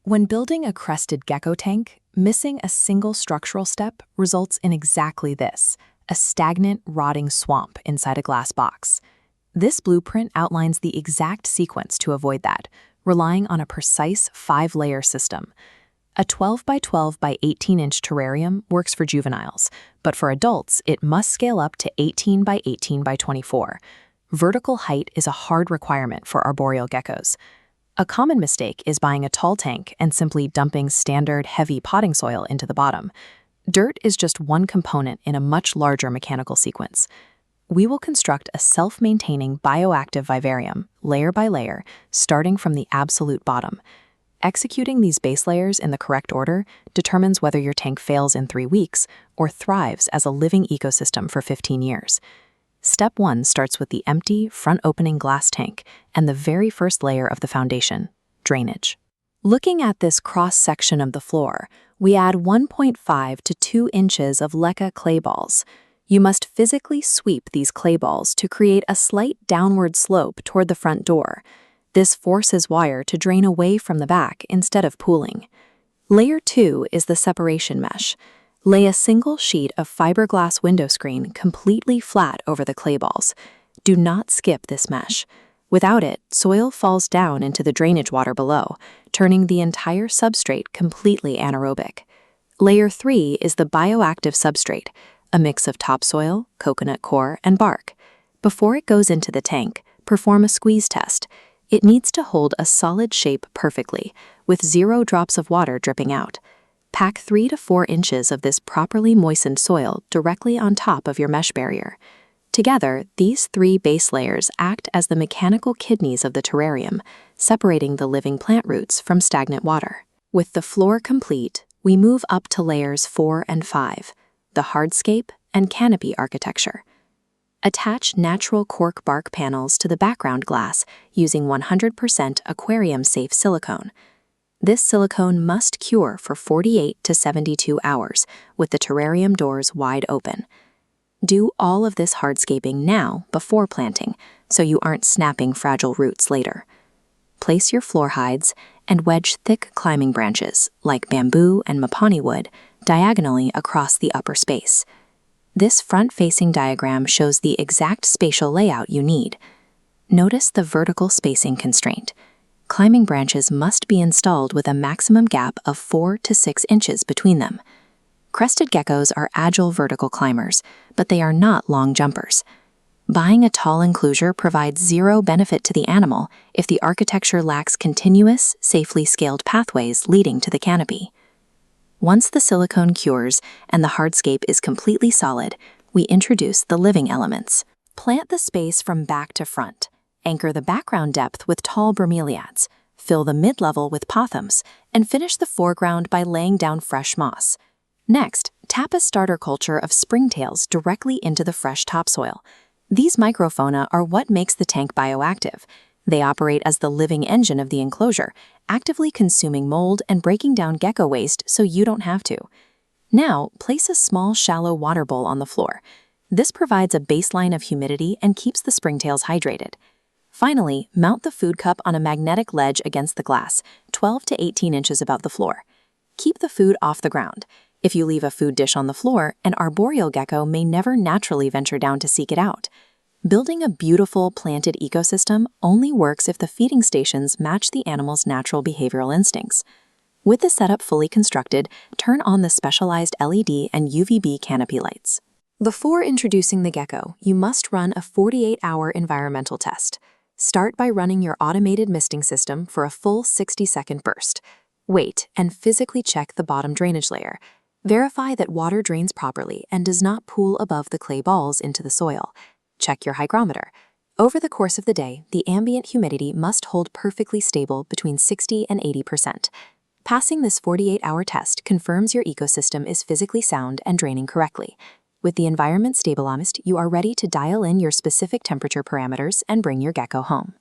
When building a crested gecko tank, missing a single structural step results in exactly this, a stagnant, rotting swamp inside a glass box. This blueprint outlines the exact sequence to avoid that, relying on a precise 5-layer system. A 12 by 12 by 18-inch terrarium works for juveniles, but for adults, it must scale up to 18 by 18 by 24. Vertical height is a hard requirement for arboreal geckos. A common mistake is buying a tall tank and simply dumping standard, heavy potting soil into the bottom. Dirt is just one component in a much larger mechanical sequence. We will construct a self-maintaining bioactive vivarium, layer by layer, starting from the absolute bottom. Executing these base layers in the correct order determines whether your tank fails in 3 weeks or thrives as a living ecosystem for 15 years. Step 1 starts with the empty, front-opening glass tank and the very first layer of the foundation, drainage. Looking at this cross-section of the floor, we add 1.5 to 2 inches of leca clay balls. You must physically sweep these clay balls to create a slight downward slope toward the front door. This forces water to drain away from the back instead of pooling. Layer 2 is the separation mesh. Lay a single sheet of fiberglass window screen completely flat over the clay balls. Do not skip this mesh. Without it, soil falls down into the drainage water below, turning the entire substrate completely anaerobic. Layer 3 is the bioactive substrate, a mix of topsoil, coconut core, and bark. Before it goes into the tank, perform a squeeze test. It needs to hold a solid shape perfectly, with 0 drops of water dripping out. Pack 3 to 4 inches of this properly moistened soil directly on top of your mesh barrier. Together, these 3 base layers act as the mechanical kidneys of the terrarium, separating the living plant roots from stagnant water. With the floor complete, we move up to layers 4 and 5, the hardscape and canopy architecture. Attach natural cork bark panels to the background glass using 100% aquarium-safe silicone. This silicone must cure for 48 to 72 hours, with the terrarium doors wide open. Do all of this hardscaping now before planting, so you aren't snapping fragile roots later. Place your floor hides and wedge thick climbing branches, like bamboo and mapani wood, diagonally across the upper space. This front-facing diagram shows the exact spatial layout you need. Notice the vertical spacing constraint. Climbing branches must be installed with a maximum gap of 4 to 6 inches between them. Crested geckos are agile vertical climbers, but they are not long jumpers. Buying a tall enclosure provides 0 benefit to the animal if the architecture lacks continuous, safely scaled pathways leading to the canopy. Once the silicone cures and the hardscape is completely solid, we introduce the living elements. Plant the space from back to front. Anchor the background depth with tall bromeliads, fill the mid-level with pothums, and finish the foreground by laying down fresh moss. Next, tap a starter culture of springtails directly into the fresh topsoil. These microfauna are what makes the tank bioactive. They operate as the living engine of the enclosure, actively consuming mold and breaking down gecko waste so you don't have to. Now, place a small, shallow water bowl on the floor. This provides a baseline of humidity and keeps the springtails hydrated. Finally, mount the food cup on a magnetic ledge against the glass, 12 to 18 inches above the floor. Keep the food off the ground. If you leave a food dish on the floor, an arboreal gecko may never naturally venture down to seek it out. Building a beautiful, planted ecosystem only works if the feeding stations match the animal's natural behavioral instincts. With the setup fully constructed, turn on the specialized LED and UVB canopy lights. Before introducing the gecko, you must run a 48-hour environmental test. Start by running your automated misting system for a full 60-second burst. Wait and physically check the bottom drainage layer. Verify that water drains properly and does not pool above the clay balls into the soil. Check your hygrometer. Over the course of the day, the ambient humidity must hold perfectly stable between 60 and 80%. Passing this 48-hour test confirms your ecosystem is physically sound and draining correctly. With the environment stabilized, you are ready to dial in your specific temperature parameters and bring your gecko home.